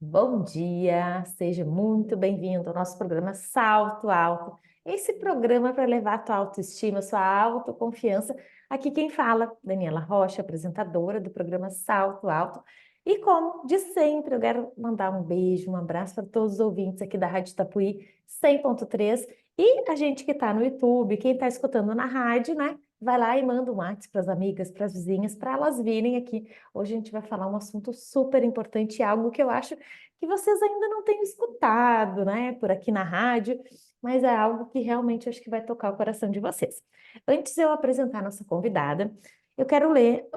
Bom dia, seja muito bem-vindo ao nosso programa Salto Alto. Esse programa para levar a tua autoestima, sua autoconfiança. Aqui quem fala, Daniela Rocha, apresentadora do programa Salto Alto. E como de sempre, eu quero mandar um beijo, um abraço para todos os ouvintes aqui da Rádio Tapuí 100.3 e a gente que está no YouTube, quem está escutando na rádio, né? Vai lá e manda um WhatsApp para as amigas, para as vizinhas, para elas virem aqui. Hoje a gente vai falar um assunto super importante, algo que eu acho que vocês ainda não têm escutado, né, por aqui na rádio, mas é algo que realmente acho que vai tocar o coração de vocês. Antes de eu apresentar a nossa convidada, eu quero ler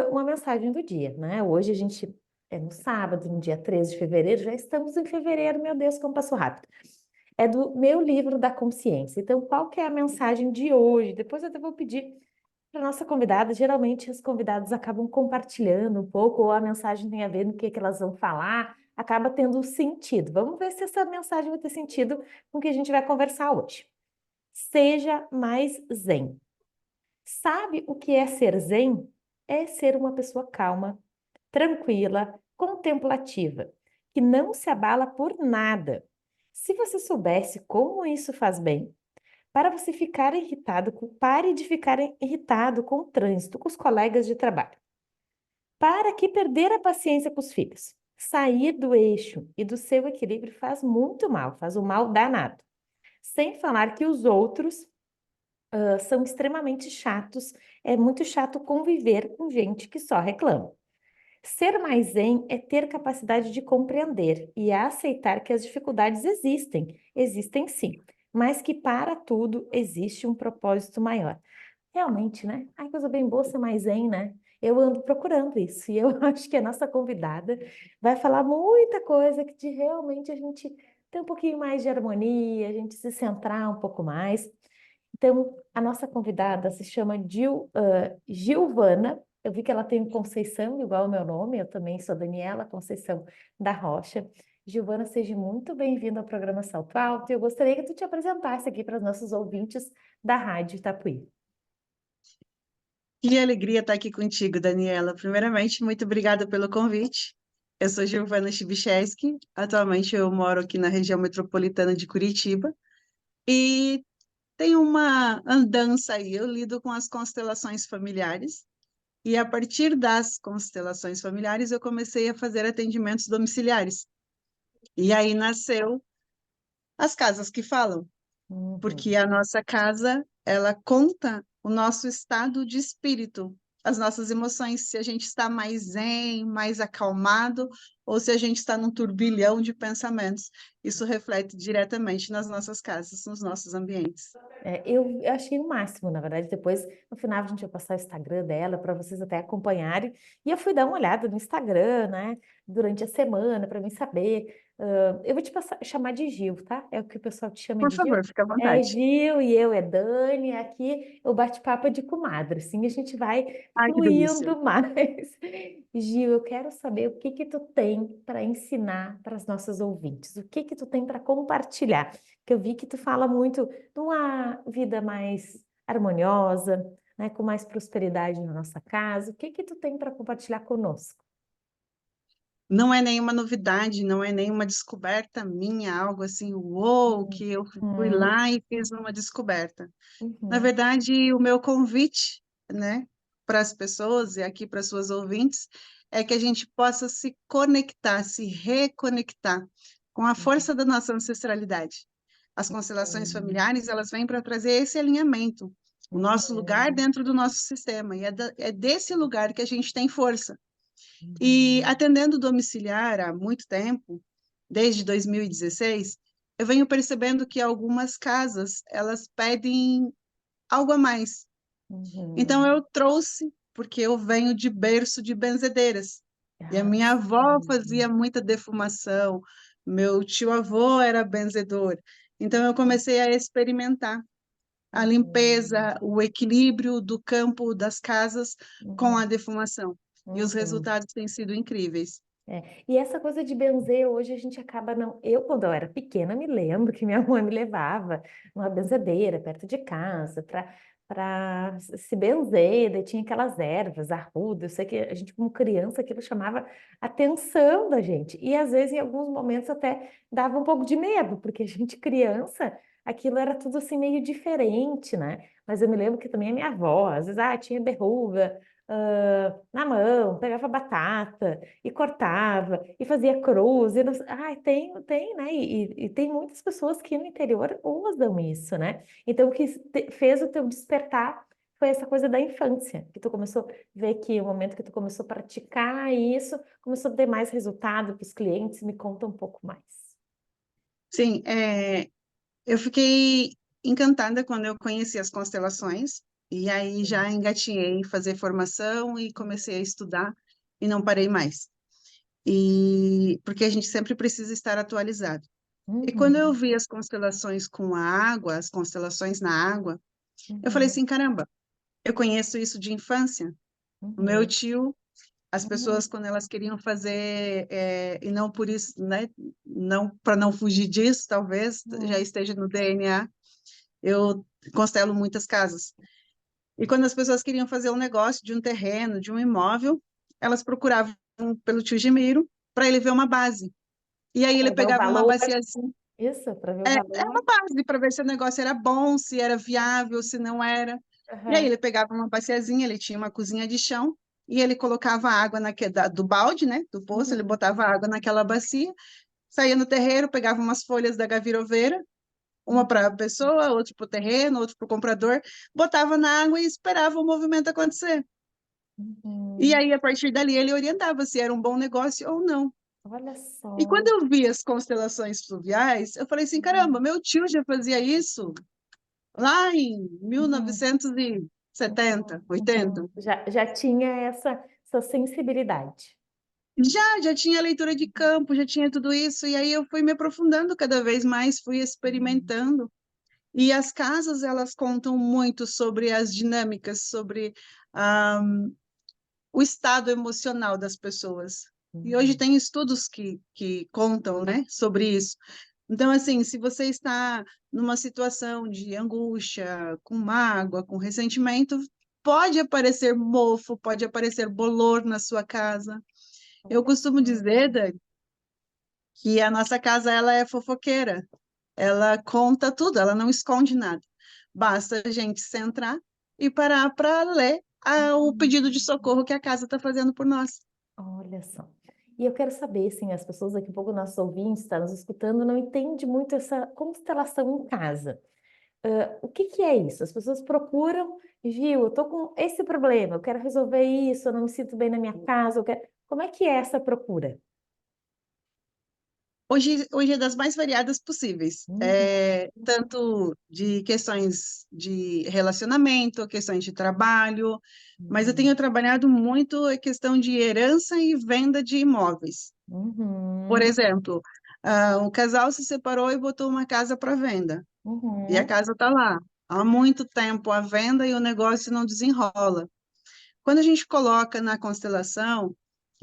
uma mensagem do dia, né? Hoje a gente é no sábado, no dia 13 de fevereiro, já estamos em fevereiro, meu Deus, como passou rápido. É do meu livro da consciência. Então, qual que é a mensagem de hoje? Depois eu até vou pedir para nossa convidada. Geralmente, os convidados acabam compartilhando um pouco, ou a mensagem tem a ver no que elas vão falar, acaba tendo sentido. Vamos ver se essa mensagem vai ter sentido com o que a gente vai conversar hoje. Seja mais zen. Sabe o que é ser zen? É ser uma pessoa calma, tranquila, contemplativa, que não se abala por nada. Se você soubesse como isso faz bem, para você ficar irritado, pare de ficar irritado com o trânsito, com os colegas de trabalho. Para que perder a paciência com os filhos. Sair do eixo e do seu equilíbrio faz muito mal, faz um mal danado. Sem falar que os outros são extremamente chatos, é muito chato conviver com gente que só reclama. Ser mais zen é ter capacidade de compreender e aceitar que as dificuldades existem, existem sim, mas que para tudo existe um propósito maior. Realmente, né? Ai, coisa bem boa ser mais zen, né? Eu ando procurando isso e eu acho que a nossa convidada vai falar muita coisa que de realmente a gente ter um pouquinho mais de harmonia, a gente se centrar um pouco mais. Então, a nossa convidada se chama Gilvana. Eu vi que ela tem um Conceição, igual ao meu nome. Eu também sou Daniela Conceição da Rocha. Gilvana, seja muito bem-vinda ao programa Salto Alto. Eu gostaria que tu te apresentasse aqui para os nossos ouvintes da Rádio Itapuí. Que alegria estar aqui contigo, Daniela. Primeiramente, muito obrigada pelo convite. Eu sou Giovana Chibicheski. Atualmente eu moro aqui na região metropolitana de Curitiba e tenho uma andança aí. Eu lido com as constelações familiares e a partir das constelações familiares eu comecei a fazer atendimentos domiciliares. E aí nasceu as casas que falam, porque Uhum. a nossa casa, ela conta o nosso estado de espírito, as nossas emoções, se a gente está mais zen, mais acalmado, ou se a gente está num turbilhão de pensamentos. Isso reflete diretamente nas nossas casas, nos nossos ambientes. Eu achei o máximo, na verdade. Depois, no final, a gente vai passar o Instagram dela para vocês até acompanharem. E eu fui dar uma olhada no Instagram, né, durante a semana, para mim saber. Eu vou te chamar de Gil, tá? É o que o pessoal te chama Por de Gil. favor, fique à É vontade. Gil e eu é Dani. Aqui o bate-papo é de comadre, assim a gente vai Ai, que delícia. fluindo mais. Gil, eu quero saber o que que tu tem para ensinar para as nossas ouvintes. O que que tu tem para compartilhar? Que eu vi que tu fala muito de uma vida mais harmoniosa, né, com mais prosperidade na nossa casa. O que que tu tem para compartilhar conosco? Não é nenhuma novidade, não é nenhuma descoberta minha, algo assim, uou, que eu fui Uhum, lá e fiz uma descoberta. Na uhum, verdade, o meu convite, né, para as pessoas e aqui para as suas ouvintes, é que a gente possa se conectar, se reconectar com a força da nossa ancestralidade. As constelações uhum, familiares, elas vêm para trazer esse alinhamento, o nosso lugar uhum, dentro do nosso sistema, e é desse lugar que a gente tem força. E uhum, atendendo domiciliar há muito tempo, desde 2016, eu venho percebendo que algumas casas, elas pedem algo a mais. Então uhum. eu trouxe, porque eu venho de berço de benzedeiras. E a Ah, minha avó fazia sim. muita defumação, meu tio-avô era benzedor. Então eu comecei a experimentar a Uhum, limpeza, o equilíbrio do campo das casas com a uhum, defumação. E os uhum. resultados têm sido incríveis. E essa coisa de benzer, hoje a gente acaba não. Eu, quando eu era pequena, me lembro que minha mãe me levava numa benzedeira perto de casa para para se benzer, daí tinha aquelas ervas, arruda, eu sei que a gente como criança aquilo chamava a atenção da gente, e às vezes em alguns momentos até dava um pouco de medo, porque a gente criança, aquilo era tudo assim meio diferente, né? Mas eu me lembro que também a minha avó, às vezes, tinha berruga, na mão, pegava batata e cortava e fazia cruz. E tem, né? E tem muitas pessoas que no interior usam isso, né? Então, o que fez o teu despertar foi essa coisa da infância, que tu começou a ver que o momento que tu começou a praticar isso, começou a ter mais resultado para os clientes. Me conta um pouco mais. Sim, eu fiquei encantada quando eu conheci as constelações, e aí já Sim. engatinhei em fazer formação e comecei a estudar e não parei mais. E porque a gente sempre precisa estar atualizado. E quando eu Uhum, vi as constelações com a água, as constelações na água, eu falei uhum, assim, caramba, eu conheço isso de infância. O meu uhum, tio, as uhum, pessoas quando elas queriam fazer, e não por isso, né, não para não fugir disso, talvez já uhum. esteja no DNA, eu constelo muitas casas. E quando as pessoas queriam fazer um negócio de um terreno, de um imóvel, elas procuravam pelo tio Gemiro para ele ver uma base. E aí ele Para ver o pegava uma valor, baciazinha. isso, para ver o É valor. uma base para ver se o negócio era bom, se era viável, se não era. E aí Aham. ele pegava uma baciazinha, ele tinha uma cozinha de chão, e ele colocava a água do balde, né, do poço, ele Uhum. botava a água naquela bacia, saía no terreiro, pegava umas folhas da gaviroveira, uma para a pessoa, outra para o terreno, outra para o comprador, botava na água e esperava o movimento acontecer. E Uhum. aí, a partir dali, ele orientava se era um bom negócio ou não. Olha E quando só. eu vi as constelações fluviais, eu falei assim, caramba, Uhum. meu tio já fazia isso lá em Uhum. 1970, Uhum. 80. Uhum. Já tinha essa sensibilidade. Já tinha leitura de campo, já tinha tudo isso, e aí eu fui me aprofundando cada vez mais, fui Uhum. experimentando. E as casas, elas contam muito sobre as dinâmicas, sobre ah, o estado emocional das pessoas. E hoje Uhum. tem estudos que contam, né, sobre isso. Então, assim, se você está numa situação de angústia, com mágoa, com ressentimento, pode aparecer mofo, pode aparecer bolor na sua casa. Eu Olha costumo só. dizer, Dani, que a nossa casa ela é fofoqueira. Ela conta tudo, ela não esconde nada. Basta a gente centrar e parar para ler o Uhum. pedido de socorro que a casa está fazendo por nós. Olha só. E eu quero saber, assim, as pessoas daqui a pouco, nossos ouvintes, estão nos escutando, não entendem muito essa constelação em casa. O que que é isso? As pessoas procuram, viu, eu tô com esse problema, eu quero resolver isso, eu não me sinto bem na minha casa, eu quero... Como é que é essa procura? Hoje é das mais variadas possíveis, Uhum, tanto de questões de relacionamento, questões de trabalho, mas eu tenho uhum, trabalhado muito a questão de herança e venda de imóveis. Por uhum, exemplo, um casal se separou e botou uma casa para venda, e a uhum, casa está lá há muito tempo à venda e o negócio não desenrola. Quando a gente coloca na constelação,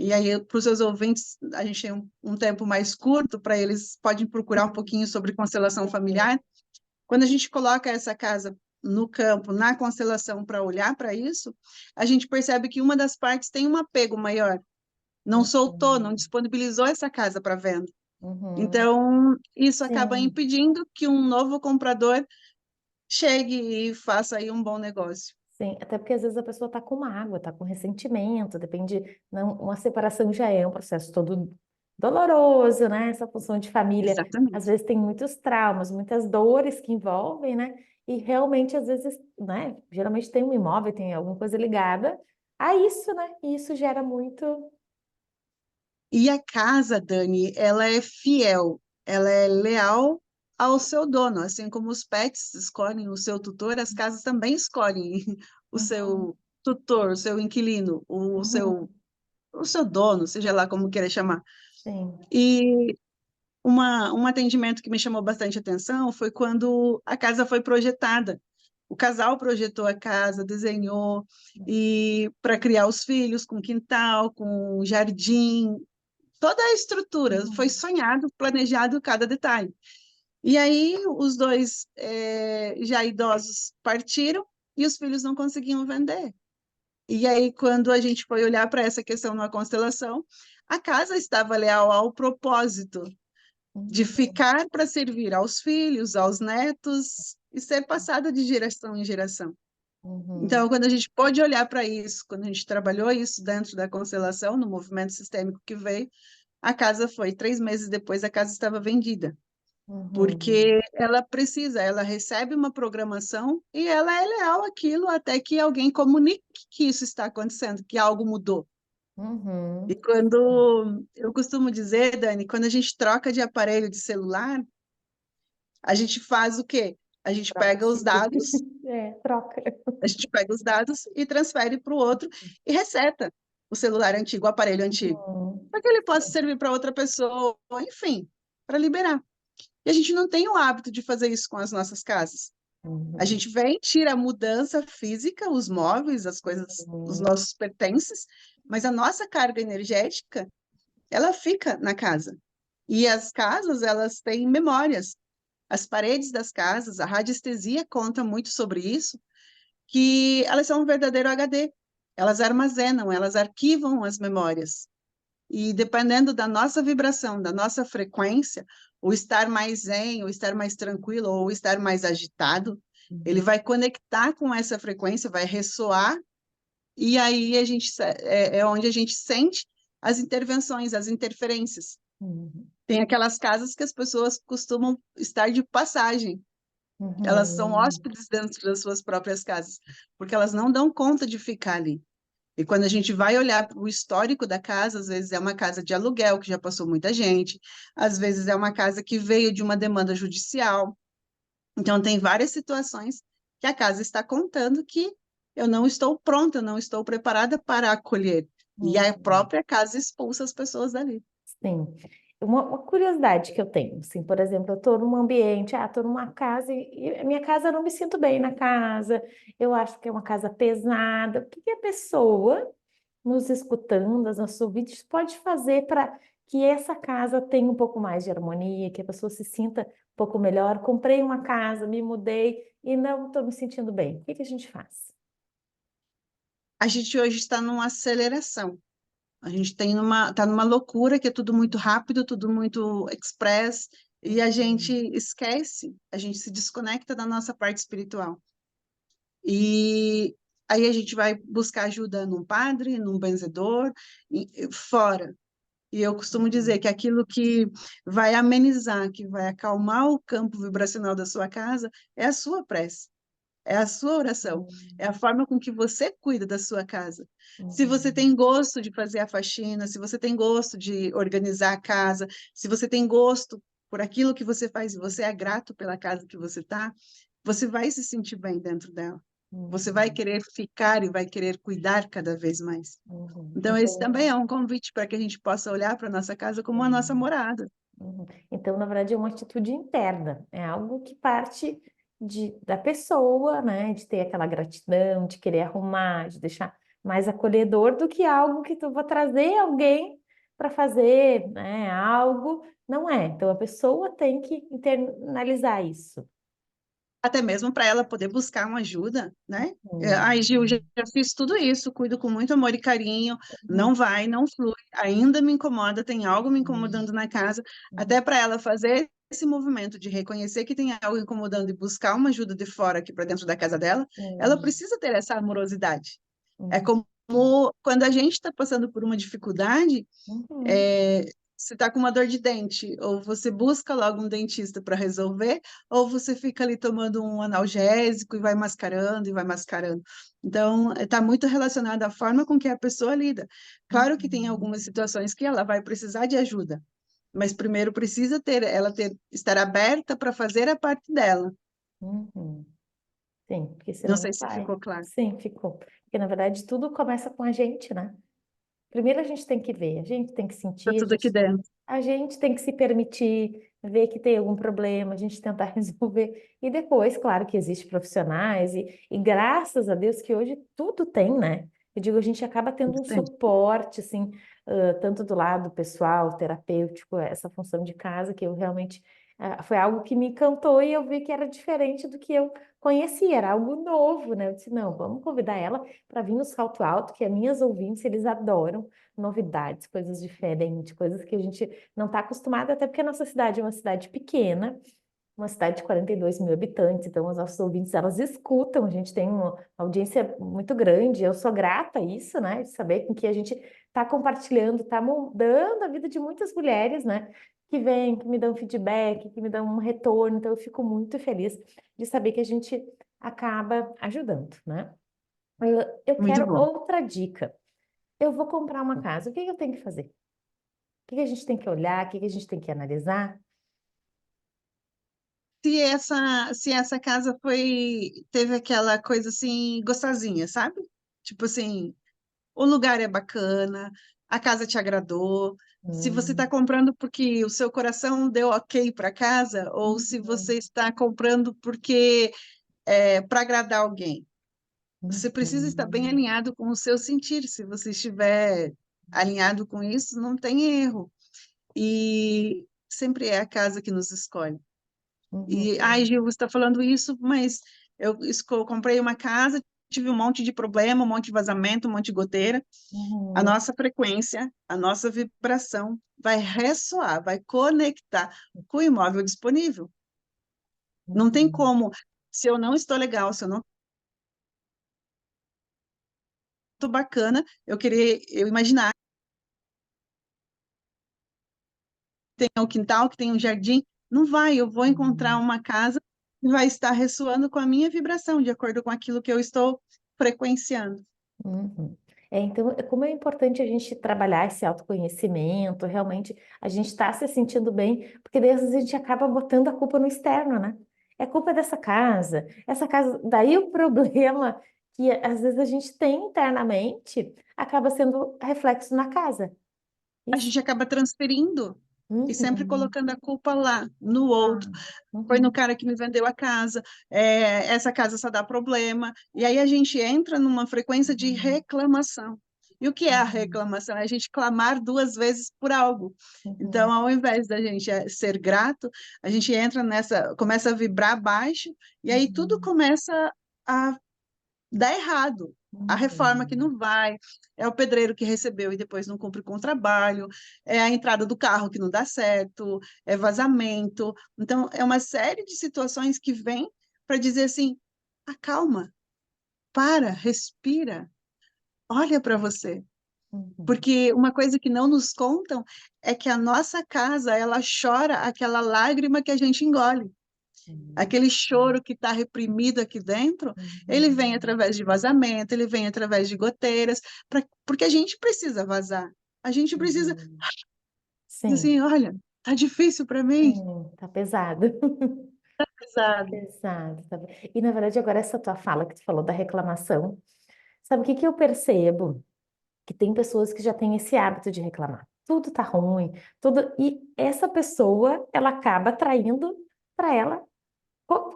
e aí para os seus ouvintes, a gente tem um tempo mais curto, para eles podem procurar um pouquinho sobre constelação uhum, familiar. Quando a gente coloca essa casa no campo, na constelação, para olhar para isso, a gente percebe que uma das partes tem um apego maior, não soltou, não uhum, disponibilizou essa casa para venda. uhum. Então, isso acaba Sim. impedindo que um novo comprador chegue e faça aí um bom negócio. Sim, até porque às vezes a pessoa está com mágoa, está com ressentimento, depende, não, uma separação já é um processo todo doloroso, né? Essa função de família, às Exatamente. vezes tem muitos traumas, muitas dores que envolvem, né? E realmente, às vezes, né? Geralmente tem um imóvel, tem alguma coisa ligada a isso, né? E isso gera muito. E a casa, Dani, ela é fiel, ela é leal ao seu dono, assim como os pets escolhem o seu tutor, as casas também escolhem o Uhum, seu tutor, o seu inquilino, uhum, o seu dono, seja lá como queira chamar. sim. E um atendimento que me chamou bastante atenção foi quando a casa foi projetada. O casal projetou a casa, desenhou, e para criar os filhos, com quintal, com jardim, toda a estrutura, foi Uhum, sonhado, planejado cada detalhe. E aí os dois já idosos partiram e os filhos não conseguiam vender. E aí, quando a gente foi olhar para essa questão na constelação, a casa estava leal ao propósito de Uhum. ficar para servir aos filhos, aos netos e ser passada de geração em geração. Uhum. Então, quando a gente pôde olhar para isso, quando a gente trabalhou isso dentro da constelação, no movimento sistêmico que veio, a casa foi, 3 meses depois, a casa estava vendida. Uhum. Porque ela precisa, ela recebe uma programação e ela é leal àquilo até que alguém comunique que isso está acontecendo, que algo mudou. E Uhum. quando eu costumo dizer, Dani, quando a gente troca de aparelho de celular, a gente faz o quê? A gente Troca pega de os chip. dados, É, troca. a gente pega os dados e transfere para o outro e reseta o celular antigo, o aparelho antigo, Uhum. para que ele possa servir para outra pessoa, enfim, para liberar. E a gente não tem o hábito de fazer isso com as nossas casas. A Uhum. gente vem, tira a mudança física, os móveis, as coisas, os Uhum. nossos pertences, mas a nossa carga energética, ela fica na casa. E as casas, elas têm memórias. As paredes das casas, a radiestesia conta muito sobre isso, que elas são um verdadeiro HD. Elas armazenam, elas arquivam as memórias. E dependendo da nossa vibração, da nossa frequência, o estar mais zen, o estar mais tranquilo, ou o estar mais agitado, ele Uhum. vai conectar com essa frequência, vai ressoar, e aí é onde a gente sente as intervenções, as interferências. Uhum. Tem aquelas casas que as pessoas costumam estar de passagem, elas são Uhum. hóspedes dentro das suas próprias casas, porque elas não dão conta de ficar ali. E quando a gente vai olhar o histórico da casa, às vezes é uma casa de aluguel, que já passou muita gente, às vezes é uma casa que veio de uma demanda judicial. Então, tem várias situações que a casa está contando que eu não estou pronta, eu não estou preparada para acolher. E a Uhum. própria casa expulsa as pessoas dali. Sim. Uma curiosidade que eu tenho, assim, por exemplo, eu estou num ambiente, estou numa casa e a minha casa eu não me sinto bem na casa, eu acho que é uma casa pesada. O que que a pessoa nos escutando, os nossos ouvintes, pode fazer para que essa casa tenha um pouco mais de harmonia, que a pessoa se sinta um pouco melhor? Comprei uma casa, me mudei e não estou me sentindo bem. O que que a gente faz? A gente hoje está numa aceleração. A gente está numa loucura que é tudo muito rápido, tudo muito express, e a gente Uhum. esquece, a gente se desconecta da nossa parte espiritual. E aí a gente vai buscar ajuda num padre, num benzedor, fora. E eu costumo dizer Uhum. que aquilo que vai amenizar, que vai acalmar o campo vibracional da sua casa, é a sua prece, é a sua oração, é a forma com que você cuida da sua casa. Se você Uhum. tem gosto de fazer a faxina, se você tem gosto de organizar a casa, se você tem gosto por aquilo que você faz e você é grato pela casa que você está, você vai se sentir bem dentro dela. Você vai Uhum. querer ficar e vai querer cuidar cada vez mais. Uhum. Então, esse também Então, é um convite para que a gente possa olhar para a nossa casa como a nossa uhum. morada. Uhum. Então, na verdade, é uma atitude interna, é algo que parte da pessoa, né? De ter aquela gratidão, de querer arrumar, de deixar mais acolhedor do que algo que tu vou trazer alguém para fazer, né? Algo, não é. Então, a pessoa tem que internalizar isso. Até mesmo para ela poder buscar uma ajuda, né? Ai, Gil, já Uhum. fiz tudo isso, cuido com muito amor e carinho, Uhum. não vai, não flui, ainda me incomoda, tem algo me incomodando na casa, Uhum. até para ela fazer esse movimento de reconhecer que tem algo incomodando e buscar uma ajuda de fora aqui para dentro da casa dela, ela Uhum. precisa ter essa amorosidade. É Uhum. como quando a gente está passando por uma dificuldade, Uhum. é, você está com uma dor de dente, ou você busca logo um dentista para resolver, ou você fica ali tomando um analgésico e vai mascarando e vai mascarando. Então, está muito relacionado à forma com que a pessoa lida. Claro que tem Uhum. algumas situações que ela vai precisar de ajuda, mas primeiro precisa estar aberta para fazer a parte dela. Uhum. Sim, porque Não senão sei não se vai. ficou claro. Sim, ficou. Porque, na verdade, tudo começa com a gente, né? Primeiro a gente tem que ver, a gente tem que Está sentir, tudo aqui dentro. a gente tem que se permitir ver que tem algum problema, a gente tentar resolver. E depois, claro que existem profissionais, e graças a Deus que hoje tudo tem, né? Eu digo, a gente acaba tendo Tudo um tem. suporte, assim, tanto do lado pessoal, terapêutico, essa função de casa, que eu realmente foi algo que me encantou e eu vi que era diferente do que eu conhecia, era algo novo, né? Eu disse, não, vamos convidar ela para vir no Salto Alto, que as minhas ouvintes, eles adoram novidades, coisas diferentes, coisas que a gente não está acostumado, até porque a nossa cidade é uma cidade pequena, uma cidade de 42 mil habitantes, então os nossos ouvintes, elas escutam, a gente tem uma audiência muito grande, eu sou grata a isso, né, de saber com que a gente está compartilhando, está mudando a vida de muitas mulheres, né, que vêm, que me dão feedback, que me dão um retorno, então eu fico muito feliz de saber que a gente acaba ajudando, né. Eu Muito quero bom. outra dica. Eu vou comprar uma casa, o que eu tenho que fazer? O que a gente tem que olhar, o que a gente tem que analisar? Se essa casa teve aquela coisa assim, gostosinha, sabe? Tipo assim, o lugar é bacana, a casa te agradou. Se você está Hum, comprando porque o seu coração deu ok para casa, ou se uhum, você está comprando porque é para agradar alguém. Você precisa estar bem uhum. alinhado com o seu sentir. Se você estiver alinhado com isso, não tem erro. E sempre é a casa que nos escolhe. Uhum, E, ai, Gil, você está falando isso, mas eu comprei uma casa, tive um monte de problema, um monte de vazamento, um monte de goteira. A uhum, nossa frequência, a nossa vibração vai ressoar, vai conectar com o imóvel disponível. Não tem uhum, como, se eu não estou legal, se eu não estou bacana, eu imaginar que tem um quintal, que tem um jardim. Não vai, eu vou encontrar uhum, uma casa que vai estar ressoando com a minha vibração, de acordo com aquilo que eu estou frequenciando. uhum. Então, como é importante a gente trabalhar esse autoconhecimento, realmente a gente está se sentindo bem, porque daí às vezes a gente acaba botando a culpa no externo, né? É culpa dessa casa, essa casa. Daí o problema que às vezes a gente tem internamente acaba sendo reflexo na casa. A Isso. gente acaba transferindo e sempre Uhum, colocando a culpa lá, no outro. claro. Foi no Uhum, cara que me vendeu a casa, essa casa só dá problema. E aí a gente entra numa frequência de uhum, reclamação. E o que é a uhum, reclamação? É a gente clamar duas vezes por algo. Então, uhum, ao invés da gente ser grato, a gente entra nessa, começa a vibrar baixo, e aí tudo uhum, começa a dá errado. A reforma que uhum, não vai, é o pedreiro que recebeu e depois não cumpre com o trabalho, é a entrada do carro que não dá certo, é vazamento. Então, é uma série de situações que vêm para dizer assim: acalma, para, respira, olha para você. uhum, Porque uma coisa que não nos contam é que a nossa casa, ela chora aquela lágrima que a gente engole. uhum, Aquele choro que está reprimido aqui dentro, ele vem uhum, através de vazamento, ele vem através de goteiras, porque a gente precisa vazar. A gente precisa uhum. dizer Sim, assim, olha, tá difícil para mim. tá pesado. Pesado. Pesado, tá... E na verdade, agora essa tua fala que tu falou da reclamação, sabe o que que eu percebo? Que tem pessoas que já têm esse hábito de reclamar. Tudo tá ruim, tudo. E essa pessoa, ela acaba traindo para ela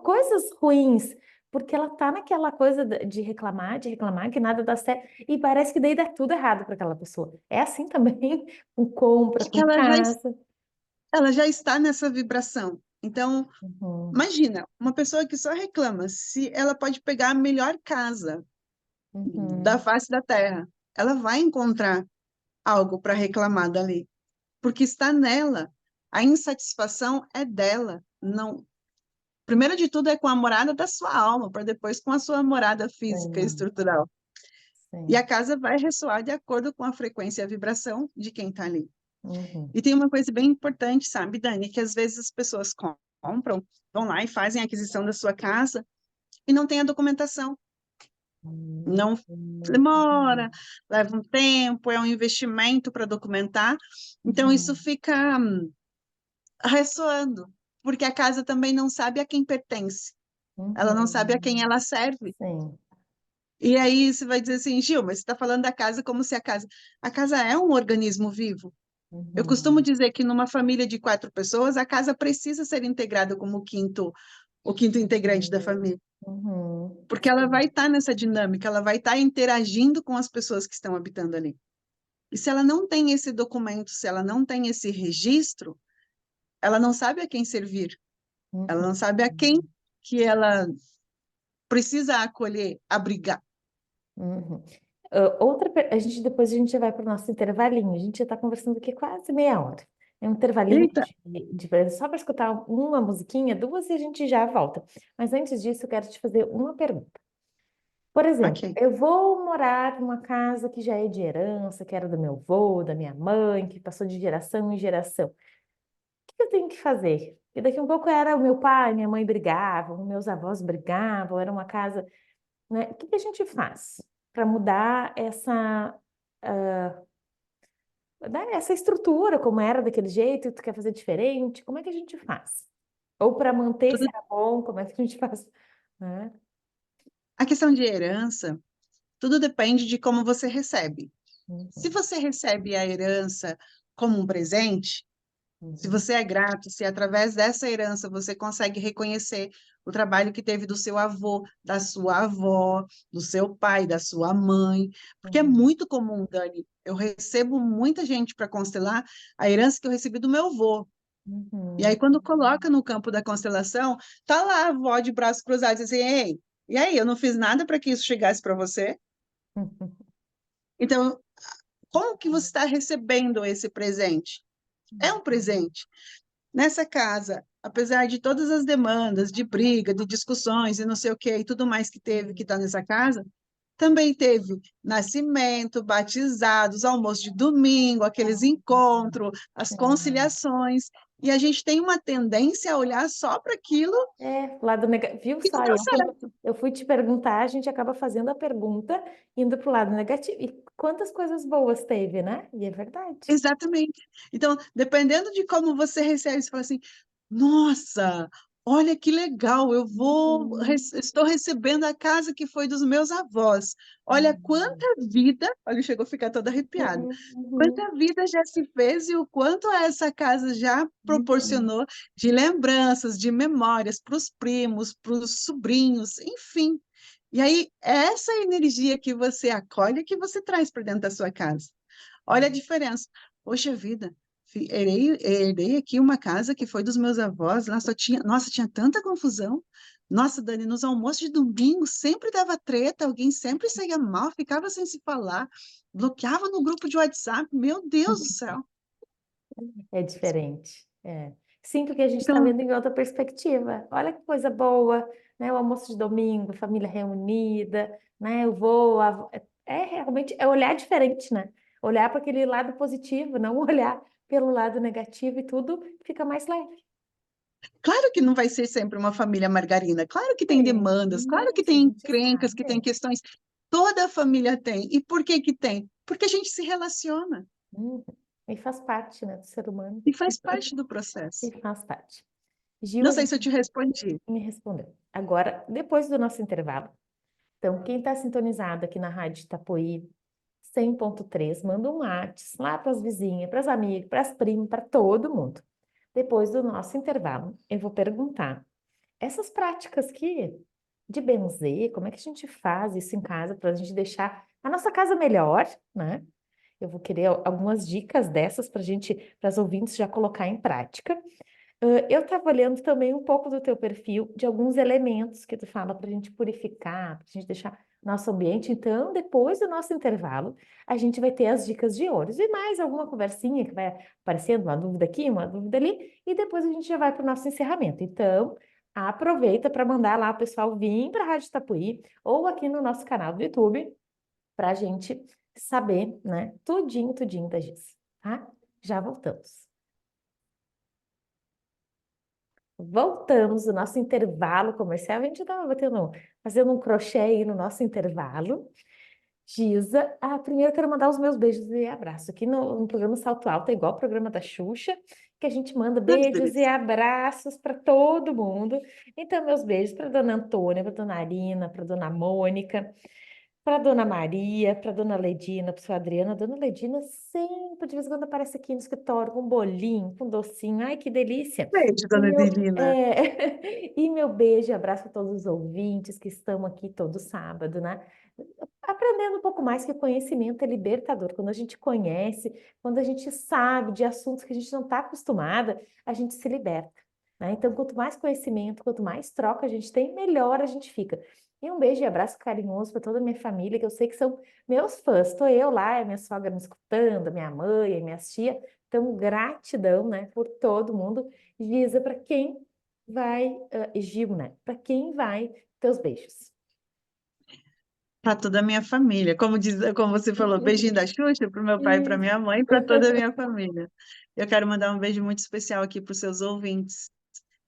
coisas ruins, porque ela tá naquela coisa de reclamar, que nada dá certo, e parece que daí dá tudo errado para aquela pessoa. É assim também com compra, Porque com casa. ela já está nessa vibração. Então, Uhum, imagina, uma pessoa que só reclama, se ela pode pegar a melhor casa da uhum, face da Terra, ela vai encontrar algo para reclamar dali, porque está nela. A insatisfação é dela, não. Primeiro de tudo é com a morada da sua alma, para depois com a sua morada física e sim, estrutural. E a sim, casa vai ressoar de acordo com a frequência e a vibração de quem está ali. uhum, E tem uma coisa bem importante, sabe, Dani, que às vezes as pessoas compram, vão lá e fazem a aquisição da sua casa e não tem a documentação. Não demora, uhum, leva um tempo, é um investimento para documentar. Então isso uhum, fica ressoando, porque a casa também não sabe a quem pertence. Ela não sabe a quem uhum, ela serve. sim, E aí você vai dizer assim, Gil, mas você está falando da casa como se a casa é um organismo vivo. Eu costumo uhum, dizer que numa família de 4 pessoas, a casa precisa ser integrada como o quinto integrante da uhum, família, uhum, porque ela vai sim, estar nessa dinâmica, ela vai estar interagindo com as pessoas que estão habitando ali. E se ela não tem esse documento, se ela não tem esse registro, ela não sabe a quem servir, ela não Uhum. sabe a quem que ela precisa acolher, abrigar. Uhum. Depois a gente já vai para o nosso intervalinho. A gente já está conversando aqui quase meia hora. É um intervalinho Eita, só para escutar uma musiquinha, duas e a gente já volta. Mas antes disso, eu quero te fazer uma pergunta. Por exemplo, ok. eu vou morar numa casa que já é de herança, que era do meu avô, da minha mãe, que passou de geração em geração. O que eu tenho que fazer? E daqui a um pouco era o meu pai, minha mãe brigavam, meus avós brigavam, era uma casa, né? O que a gente faz para mudar né, essa estrutura, como era daquele jeito, e tu quer fazer diferente? Como é que a gente faz? Ou para manter se Tudo, era bom, como é que a gente faz? Né? a questão de herança, tudo depende de como você recebe. Se Uhum, você recebe a herança como um presente, se uhum, você é grato, se através dessa herança você consegue reconhecer o trabalho que teve do seu avô, da sua avó, do seu pai, da sua mãe, porque é uhum, muito comum, Dani. Eu recebo muita gente para constelar a herança que eu recebi do meu avô. E uhum, aí, quando coloca no campo da constelação, tá lá a avó de braços cruzados, assim, ei, e aí, eu não fiz nada para que isso chegasse para você? uhum, Então, como que você está recebendo esse presente? É um presente. Nessa casa, apesar de todas as demandas de briga, de discussões e não sei o que e tudo mais que teve que está nessa casa, também teve nascimento, batizados, almoço de domingo, aqueles encontros, as uhum. conciliações, e a gente tem uma tendência a olhar só para aquilo Lado negativo, viu que não só? deu Quando certo. eu fui te perguntar, a gente acaba fazendo a pergunta indo para o lado negativo. E quantas coisas boas teve, né? E é verdade. Exatamente. Então, dependendo de como você recebe, você fala assim: nossa, olha que legal, Uhum, estou recebendo a casa que foi dos meus avós. Olha uhum, quanta vida, olha, chegou a ficar toda arrepiada. uhum, uhum, Quanta vida já se fez e o quanto essa casa já uhum. proporcionou de lembranças, de memórias para os primos, para os sobrinhos, enfim. E aí, essa energia que você acolhe, que você traz para dentro da sua casa. Olha a diferença. Poxa vida, herdei aqui uma casa que foi dos meus avós, lá só tinha, nossa, tinha tanta confusão. Nossa, Dani, nos almoços de domingo sempre dava treta, alguém sempre saía mal, ficava sem se falar, bloqueava no grupo de WhatsApp. Meu Deus do céu. É diferente. É. Sim, porque a gente está Então, vendo em outra perspectiva. Olha que coisa boa, né? O almoço de domingo, família reunida, né? Eu vou. Realmente é olhar diferente, né? Olhar para aquele lado positivo, não olhar pelo lado negativo e tudo fica mais leve. claro que não vai ser sempre uma família margarina, claro que tem É, demandas, claro que isso a tem gente encrencas, que tem sabe. questões. Toda a família tem. E por que que tem? Porque a gente se relaciona Uhum. E faz parte, né, do ser humano. e faz parte do E processo. faz parte. Gil, Não a sei gente se eu te respondi. me respondeu. Agora, depois do nosso intervalo, então, quem está sintonizado aqui na Rádio Itapoí 100.3, manda um WhatsApp lá para as vizinhas, para as amigas, para as primas, para todo mundo. Depois do nosso intervalo, eu vou perguntar essas práticas que de benzer, como é que a gente faz isso em casa para a gente deixar a nossa casa melhor, né? Eu vou querer algumas dicas dessas para a gente, para as ouvintes já colocar em prática. Eu estava olhando também um pouco do teu perfil, de alguns elementos que tu fala para a gente purificar, para a gente deixar nosso ambiente. Então, depois do nosso intervalo, a gente vai ter as dicas de ouro e mais alguma conversinha que vai aparecendo, uma dúvida aqui, uma dúvida ali, e depois a gente já vai para o nosso encerramento. Então, aproveita para mandar lá o pessoal vir para a Rádio Tapuí ou aqui no nosso canal do YouTube para a gente saber, né, tudinho, tudinho da Giz, tá? Já voltamos. Voltamos do nosso intervalo comercial. A gente estava fazendo um crochê aí no nosso intervalo. Giza, primeiro eu quero mandar os meus beijos e abraços. Aqui no programa Salto Alto, é igual o programa da Xuxa, que a gente manda Ai, que beijos e delícia. abraços para todo mundo. Então, meus beijos para dona Antônia, para dona Arina, para dona Mônica, para dona Maria, para dona Ledina, para sua Adriana. Dona Ledina sempre, de vez em quando, aparece aqui no escritório com um bolinho, com um docinho. Ai, que delícia! Beijo, E dona Evelina. e meu beijo e abraço a todos os ouvintes que estão aqui todo sábado, né? aprendendo um pouco mais que o conhecimento é libertador. Quando a gente conhece, quando a gente sabe de assuntos que a gente não está acostumada, a gente se liberta, né? Então, quanto mais conhecimento, quanto mais troca a gente tem, melhor a gente fica. E um beijo e abraço carinhoso para toda a minha família, que eu sei que são meus fãs. Estou eu lá, a minha sogra me escutando, a minha mãe, a minha tia. Então, gratidão, né, por todo mundo. Giza, para quem vai, Gil, né? Para quem vai teus beijos? Para toda a minha família. Como você falou, beijinho da Xuxa para o meu pai e para Isso. minha mãe, para toda a minha família. Eu quero mandar um beijo muito especial aqui para os seus ouvintes.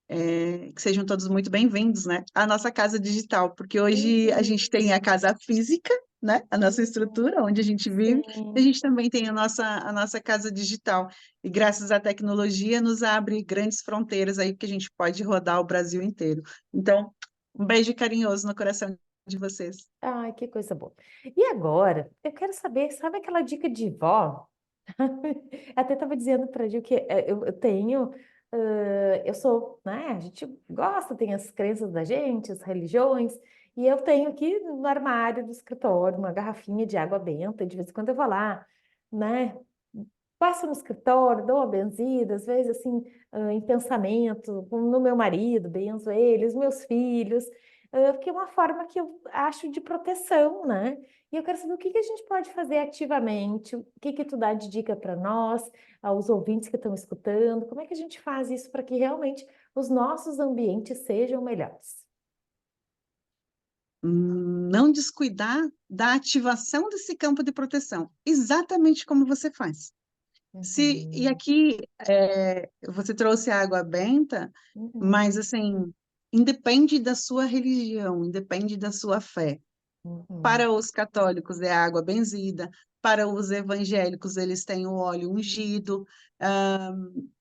Que sejam todos muito bem-vindos, né, à nossa casa digital, porque hoje a Uhum, gente tem a casa física, né, a nossa uhum. estrutura onde a gente vive, e a Sim. gente também tem a nossa casa digital. E graças à tecnologia nos abre grandes fronteiras aí que a gente pode rodar o Brasil inteiro. Então, um beijo carinhoso no coração de vocês. Ai, que coisa boa. E agora, eu quero saber, sabe aquela dica de vó? Até estava dizendo para a Gil que eu tenho, eu sou, né? A gente gosta, tem as crenças da gente, as religiões, e eu tenho aqui no armário do escritório uma garrafinha de água benta, e de vez em quando eu vou lá, né? Passo no escritório, dou uma benzida, às vezes assim, em pensamento, no meu marido, benzo ele, os meus filhos, porque é uma forma que eu acho de proteção, né? E eu quero saber o que que a gente pode fazer ativamente, o que que tu dá de dica para nós, aos ouvintes que estão escutando, como é que a gente faz isso para que realmente os nossos ambientes sejam melhores? Não descuidar da ativação desse campo de proteção, exatamente como você faz. E Uhum, aqui você trouxe a água benta, uhum, mas assim, independe da sua religião, independe da sua fé. uhum, Para os católicos é água benzida, para os evangélicos eles têm o óleo ungido, ah,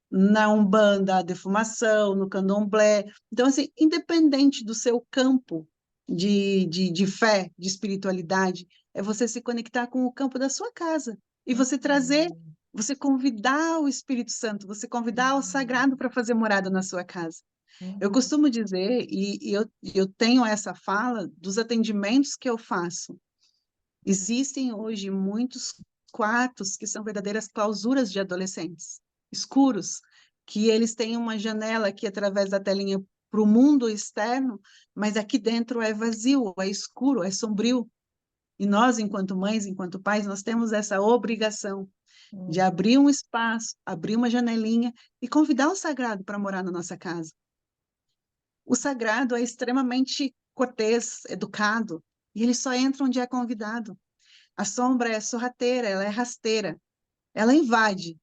na Umbanda a defumação, no Candomblé. Então, assim, independente do seu campo de fé, de espiritualidade, é você se conectar com o campo da sua casa e você trazer, uhum, você convidar o Espírito Santo, você convidar o uhum, sagrado para fazer morada na sua casa. Eu uhum, costumo dizer, e eu tenho essa fala dos atendimentos que eu faço. Existem hoje muitos quartos que são verdadeiras clausuras de adolescentes, escuros, que eles têm uma janela aqui através da telinha para o mundo externo, mas aqui dentro é vazio, é escuro, é sombrio. E nós, enquanto mães, enquanto pais, nós temos essa obrigação de uhum, abrir um espaço, abrir uma janelinha e convidar o sagrado para morar na nossa casa. O sagrado é extremamente cortês, educado, e ele só entra onde é convidado. A sombra é sorrateira, ela é rasteira, ela invade.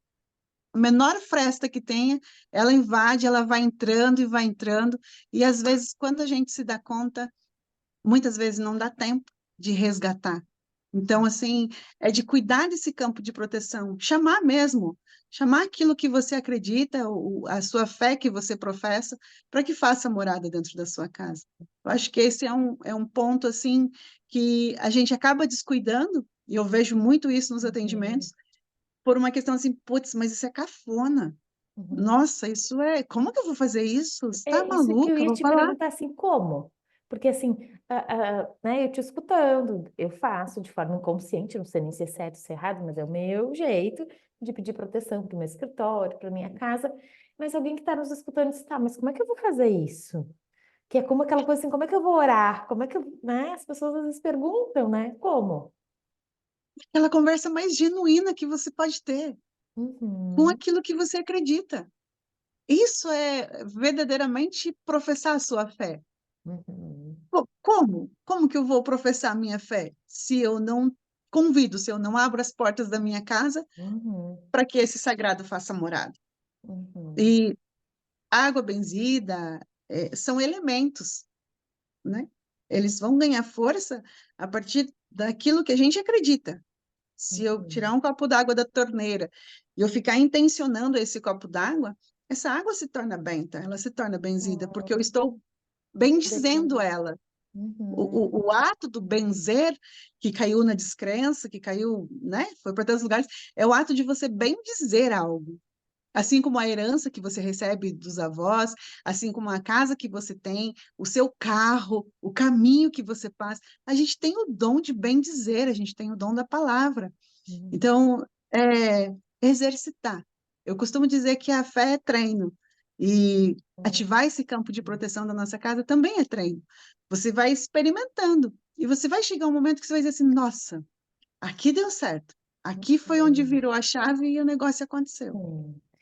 A menor fresta que tenha, ela invade, ela vai entrando, e às vezes, quando a gente se dá conta, muitas vezes não dá tempo de resgatar. Então, assim, é de cuidar desse campo de proteção, chamar mesmo, chamar aquilo que você acredita, a sua fé que você professa, para que faça morada dentro da sua casa. Eu acho que esse é um ponto, assim, que a gente acaba descuidando, e eu vejo muito isso nos uhum, atendimentos, por uma questão assim, putz, mas isso é cafona. uhum. Nossa, isso é. Como que eu vou fazer isso? Você está É isso que eu maluca? Eu ia vou te falar. perguntar assim, como? Porque assim, né, eu te escutando, eu faço de forma inconsciente, não sei nem se é certo ou se é errado, mas é o meu jeito de pedir proteção para o meu escritório, para minha casa. Mas alguém que está nos escutando diz, tá, mas como é que eu vou fazer isso? Que é como aquela coisa assim, como é que eu vou orar? Como é que eu, né? As pessoas às vezes perguntam, né? Como? Aquela conversa mais genuína que você pode ter com Uhum, aquilo que você acredita. Isso é verdadeiramente professar a sua fé. uhum, Como? Como que eu vou professar a minha fé se eu não convido, se eu não abro as portas da minha casa uhum, para que esse sagrado faça morada? uhum, E água benzida são elementos, né? Eles vão ganhar força a partir daquilo que a gente acredita. Se eu tirar uhum. um copo d'água da torneira e eu ficar intencionando esse copo d'água, essa água se torna benta, ela se torna benzida, porque eu Uhum. estou bendizendo Decidi. ela. Uhum, O ato do benzer, que caiu na descrença, que caiu, né, foi para tantos lugares, é o ato de você bendizer algo. Assim como a herança que você recebe dos avós, assim como a casa que você tem, o seu carro, o caminho que você passa, a gente tem o dom de bem dizer, a gente tem o dom da palavra. Hum, Então, exercitar. Eu costumo dizer que a fé é treino, e hum, ativar esse campo de proteção da nossa casa também é treino. Você vai experimentando, e você vai chegar um momento que você vai dizer assim: nossa, aqui deu certo, aqui foi onde hum, virou a chave e o negócio aconteceu.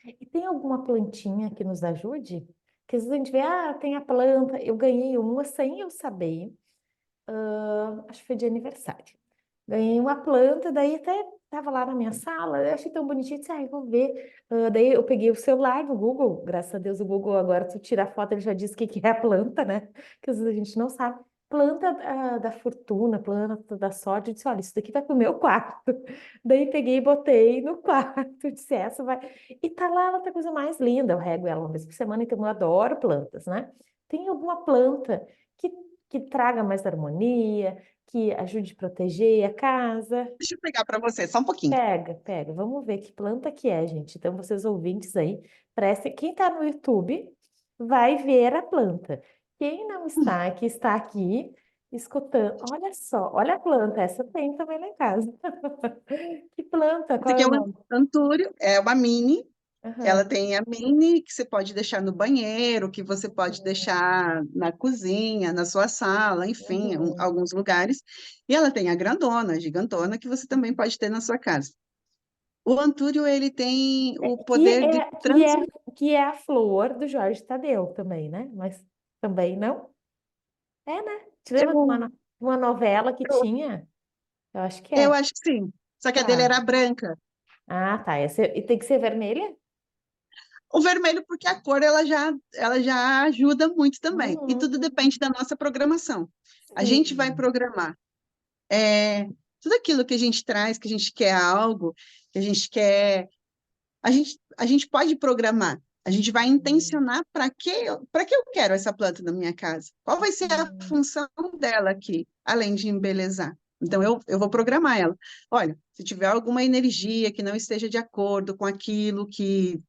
E tem alguma plantinha que nos ajude? Que às vezes a gente vê, tem a planta, eu ganhei uma sem eu saber, acho que foi de aniversário. Ganhei uma planta, daí até estava lá na minha sala, eu achei tão bonitinho, disse, eu vou ver. Daí eu peguei o celular do Google, graças a Deus o Google agora, tu tira a foto, ele já diz o que que é a planta, né? Que às vezes a gente não sabe. Planta da fortuna, planta da sorte, eu disse, olha, isso daqui vai pro meu quarto. Daí peguei e botei no quarto, disse, essa vai... E tá lá, ela tá a coisa mais linda, eu rego ela uma vez por semana, então eu adoro plantas, né? Tem alguma planta que, que traga mais harmonia, que ajude a proteger a casa? Deixa eu pegar para você, só um pouquinho. Pega, pega. Vamos ver que planta que é, gente. Então, vocês ouvintes aí, prestem. Quem está no YouTube vai ver a planta. Quem não está, que está aqui escutando, olha só, olha a planta. Essa tem também lá em casa. Que planta? Esse Qual aqui é é o um nome? antúrio, é uma mini. Ela Aham. tem a mini que você pode deixar no banheiro, que você pode Uhum. deixar na cozinha, na sua sala, enfim, Uhum. alguns lugares. E ela tem a grandona, a gigantona, que você também pode ter na sua casa. O antúrio, ele tem o Que poder de é, que é, que é a flor do Jorge Tadeu também, né? Mas também não? É, né? Te lembra de Eu, uma novela que eu, tinha? Eu acho que eu é. acho que sim. Só que a dele Tá. era branca. Ah, tá. E tem que ser vermelha? O vermelho, porque a cor ela já ajuda muito também. E tudo Uhum. depende da nossa programação. A gente vai Sim. programar tudo aquilo que a gente traz, que a gente quer algo, que a gente quer. A gente pode programar. A gente vai Uhum. intencionar para que eu quero essa planta na minha casa. Qual vai ser a função dela aqui, além de embelezar? Então, eu vou programar ela. Olha, se tiver alguma energia que não esteja de acordo com aquilo que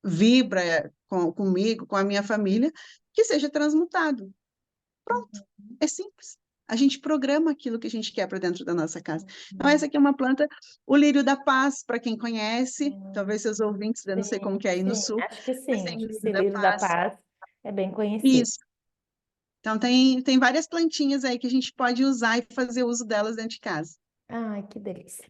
vibra comigo, com a minha família, que seja transmutado. Uhum. É simples. A gente programa aquilo que a gente quer para dentro da nossa casa. Então, Uhum. essa aqui é uma planta, o lírio da paz, para quem conhece, Uhum. talvez seus ouvintes, eu não sei como Sim, que é aí no sim. sul, Acho que mas sim. tem o Acho que lírio esse da livro da paz. paz é bem conhecido. Isso. Então, tem várias plantinhas aí que a gente pode usar e fazer uso delas dentro de casa. Ai, que delícia.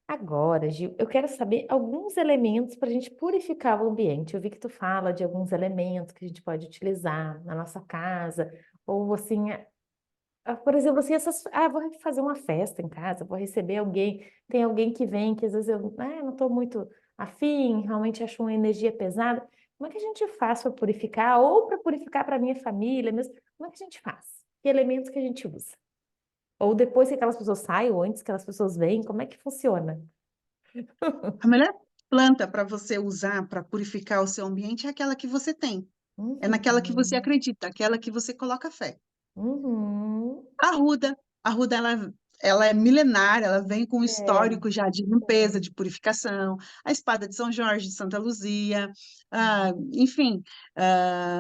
Agora, Gil, eu quero saber alguns elementos para a gente purificar o ambiente. Eu vi que tu fala de alguns elementos que a gente pode utilizar na nossa casa, ou assim, por exemplo, assim, vou fazer uma festa em casa, vou receber alguém, tem alguém que vem que às vezes eu, não estou muito afim, realmente acho uma energia pesada. Como é que a gente faz para purificar, ou para purificar para minha família mesmo? Como é que a gente faz? Que elementos que a gente usa? Ou depois que aquelas pessoas saem, ou antes que aquelas pessoas vêm, como é que funciona? A melhor planta para você usar para purificar o seu ambiente é aquela que você tem. É naquela que você Uhum, acredita, aquela que você coloca fé. uhum, A Arruda, a Arruda ela é milenar, ela vem com um é, histórico já de limpeza, de purificação. A espada de São Jorge, de Santa Luzia, enfim,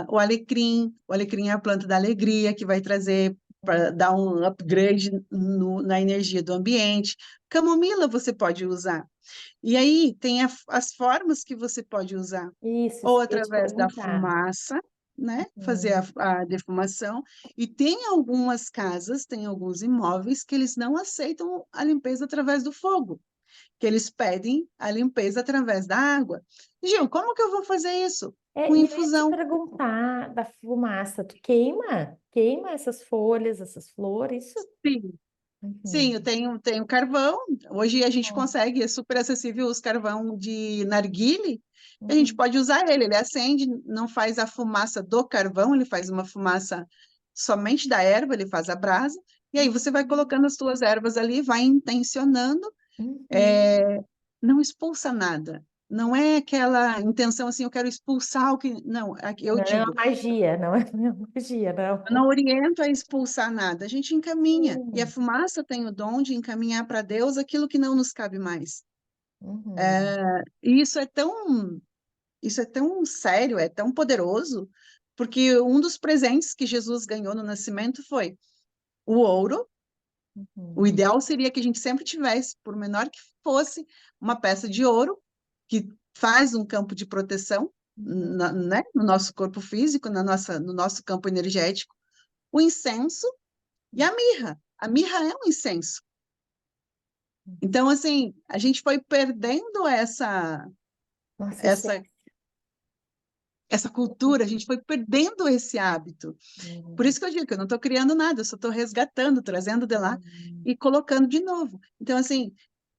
o alecrim é a planta da alegria, que vai trazer para dar um upgrade na energia do ambiente. Camomila você pode usar. E aí tem as formas que você pode usar ou isso que eu ia te através da perguntar. fumaça, né? Fazer Uhum, a defumação. E tem algumas casas, tem alguns imóveis que eles não aceitam a limpeza através do fogo, que eles pedem a limpeza através da água. Gil, como que eu vou fazer isso? Com E eu ia te infusão. perguntar da fumaça, tu queima? Queima essas folhas, essas flores? Isso? Sim, sim, eu Uhum. tenho carvão. Hoje a gente Uhum. consegue, é super acessível os carvão de narguile. A gente Uhum. pode usar ele, ele acende, não faz a fumaça do carvão, ele faz uma fumaça somente da erva, ele faz a brasa. E aí você vai Uhum. colocando as suas ervas ali, vai intencionando, Uhum. é, não expulsa nada. Não é aquela intenção assim, eu quero expulsar o que. Não, eu Não é uma digo, magia, não é uma magia, eu não não. oriento a expulsar nada, a gente encaminha. E a Uhum. fumaça tem o dom de encaminhar para Deus aquilo que não nos cabe mais. Uhum. E isso é tão. isso é tão sério, é tão poderoso, porque um dos presentes que Jesus ganhou no nascimento foi o ouro. O Uhum. ideal seria que a gente sempre tivesse, por menor que fosse, uma peça de ouro que faz um campo de proteção, Uhum. né, no nosso corpo físico, no nosso campo energético, o incenso e a mirra. A mirra é um incenso. Então, assim, a gente foi perdendo Nossa, essa, essa cultura, a gente foi perdendo esse hábito. Por Uhum. isso que eu digo que eu não estou criando nada, eu só estou resgatando, trazendo de lá Uhum. e colocando de novo. Então, assim,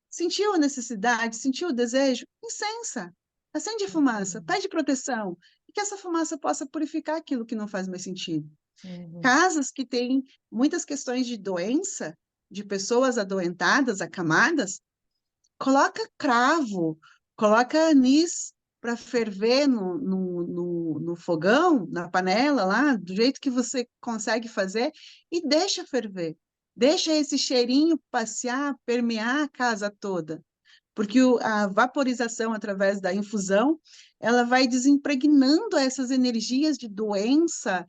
sentiu a necessidade, sentiu o desejo? Incensa, acende a fumaça, Uhum. pede proteção, e que essa fumaça possa purificar aquilo que não faz mais sentido. Uhum. Casas que têm muitas questões de doença, de pessoas adoentadas, acamadas, coloca cravo, coloca anis para ferver no fogão, na panela lá, do jeito que você consegue fazer, e deixa ferver. Deixa esse cheirinho passear, permear a casa toda, porque a vaporização através da infusão, ela vai desimpregnando essas energias de doença,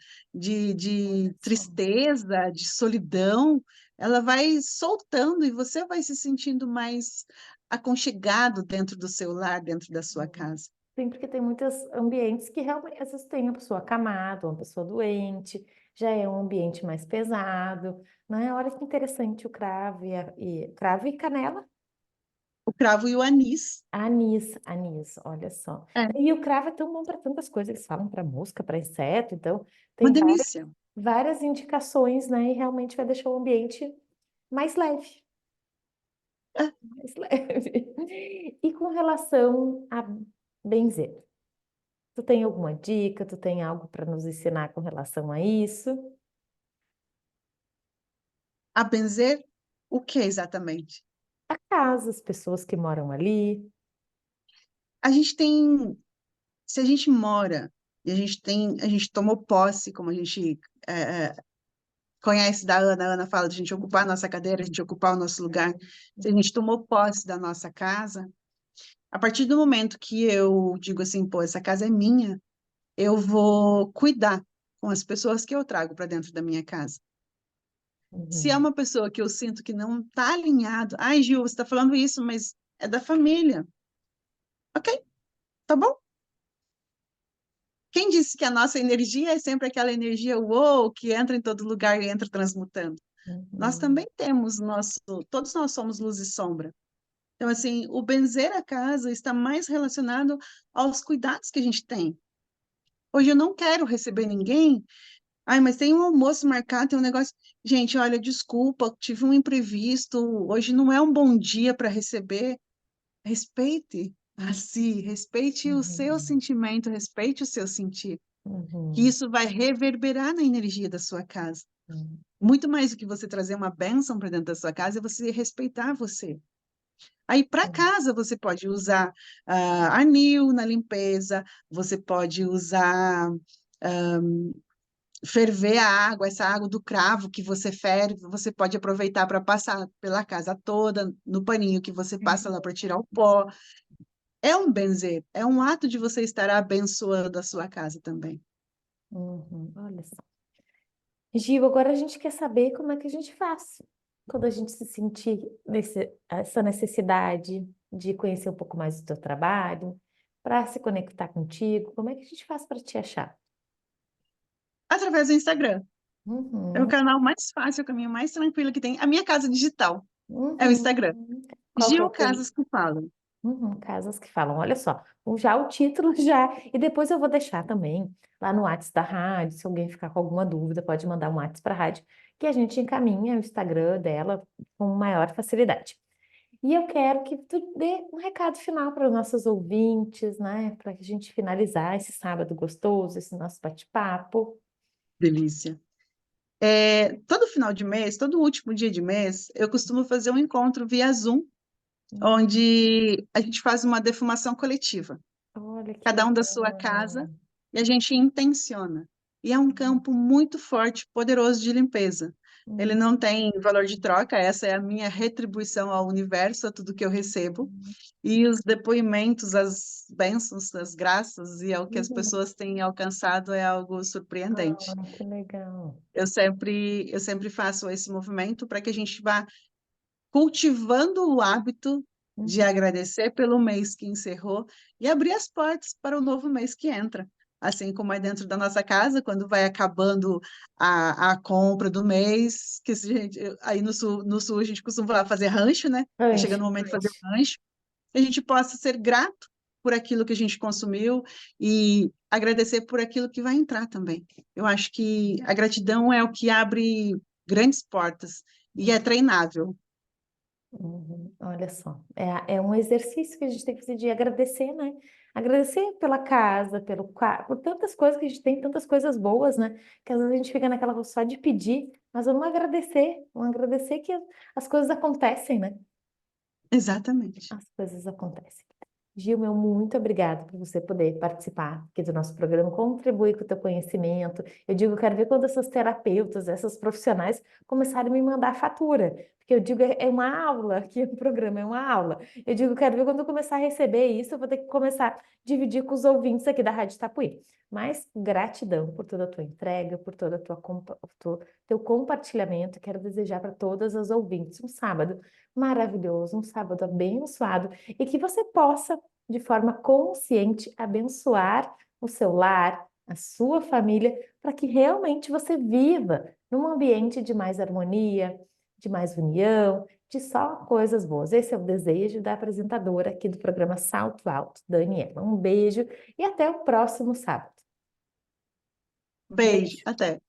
Olha de só. tristeza, de solidão, ela vai soltando e você vai se sentindo mais aconchegado dentro do seu lar, dentro da sua Uhum. casa. Sim, porque tem muitos ambientes que realmente, às vezes, tem uma pessoa acamada, uma pessoa doente, já é um ambiente mais pesado, né? Olha que interessante o cravo cravo e canela. O cravo e o anis. Anis, olha só. É, E o cravo é tão bom para tantas coisas, eles falam para mosca, para inseto, então uma tem delícia. várias indicações, né? E realmente vai deixar o ambiente mais leve, É, mais leve. E com relação a benzer, tu tem alguma dica? Tu tem algo para nos ensinar com relação a isso? a benzer, o que exatamente? A casa, as pessoas que moram ali. A gente tem, se a gente mora e a gente tomou posse, como a gente conhece da Ana, a Ana fala de a gente ocupar a nossa cadeira, a gente ocupar o nosso lugar. Se a gente tomou posse da nossa casa, a partir do momento que eu digo assim, pô, essa casa é minha, eu vou cuidar com as pessoas que eu trago para dentro da minha casa. Se é Uhum, uma pessoa que eu sinto que não está alinhado, ai, Gil, você está falando isso, mas é da família. Ok, tá bom. Quem disse que a nossa energia é sempre aquela energia uou, que entra em todo lugar e entra transmutando? Nós uhum, também temos nosso, todos nós somos luz e sombra. Então, assim, o benzer a casa está mais relacionado aos cuidados que a gente tem. Hoje eu não quero receber ninguém. Ai, mas tem um almoço marcado, tem um negócio. Gente, olha, desculpa, tive um imprevisto. Hoje não é um bom dia para receber. Respeite a si, respeite o seu uhum, sentimento, respeite o seu sentir. Que uhum, isso vai reverberar na energia da sua casa. uhum, Muito mais do que você trazer uma bênção para dentro da sua casa, é você respeitar você. Aí, para uhum, casa, você pode usar anil na limpeza, você pode usar, ferver a água, essa água do cravo que você ferve, você pode aproveitar para passar pela casa toda, no paninho que você passa lá para tirar o pó. É um benzer, é um ato de você estar abençoando a sua casa também. uhum. Olha só. Gil, agora a gente quer saber como é que a gente faz quando a gente se sentir essa necessidade de conhecer um pouco mais do teu trabalho, para se conectar contigo. Como é que a gente faz para te achar? Através do Instagram. É o Uhum, canal mais fácil, o caminho mais tranquilo que tem. A minha casa digital é o Instagram. uhum. Qual que é o Gil teu? Casas que Falam. Casas que falam, olha só, já o título já, e depois eu vou deixar também lá no WhatsApp da rádio, se alguém ficar com alguma dúvida, pode mandar um WhatsApp para a rádio, que a gente encaminha o Instagram dela com maior facilidade. E eu quero que tu dê um recado final para os nossos ouvintes, né, para a gente finalizar esse sábado gostoso, esse nosso bate-papo. Delícia. Todo final de mês, todo último dia de mês, eu costumo fazer um encontro via Zoom, Hum, onde a gente faz uma defumação coletiva, olha que cada um da sua legal. casa, e a gente intenciona. E é um campo muito forte, poderoso de limpeza. Ele Hum, não tem valor de troca, essa é a minha retribuição ao universo, a tudo que eu recebo. E os depoimentos, as bênçãos, as graças e ao que as uhum. pessoas têm alcançado é algo surpreendente. Ah, que legal. Eu sempre faço esse movimento para que a gente vá cultivando o hábito de Uhum. agradecer pelo mês que encerrou e abrir as portas para o novo mês que entra. Assim como é dentro da nossa casa, quando vai acabando a compra do mês, que se a gente, aí no sul a gente costuma fazer rancho, né? Tá chegando Anjo. o momento de fazer o rancho, que a gente possa ser grato por aquilo que a gente consumiu e agradecer por aquilo que vai entrar também. Eu acho que a gratidão é o que abre grandes portas e é treinável. Uhum. Olha só, é um exercício que a gente tem que fazer de agradecer, né? Agradecer pela casa, por tantas coisas que a gente tem, tantas coisas boas, né? Que às vezes a gente fica naquela coisa só de pedir, mas vamos agradecer que as coisas acontecem, né? Exatamente. As coisas acontecem. Gil, meu muito obrigada por você poder participar aqui do nosso programa, contribuir com o teu conhecimento. Eu digo, eu quero ver quando essas terapeutas, essas profissionais começarem a me mandar fatura, porque eu digo, é uma aula aqui no programa, é uma aula. Eu digo, eu quero ver quando eu começar a receber isso, eu vou ter que começar a dividir com os ouvintes aqui da Rádio Tapuí. Mas gratidão por toda a tua entrega, por toda a teu compartilhamento. Quero desejar para todas as ouvintes um sábado maravilhoso, um sábado abençoado e que você possa, de forma consciente, abençoar o seu lar, a sua família, para que realmente você viva num ambiente de mais harmonia, de mais união, de só coisas boas. Esse é o desejo da apresentadora aqui do programa Salto Alto, Daniela. Um beijo e até o próximo sábado. Beijo, Beijo. até.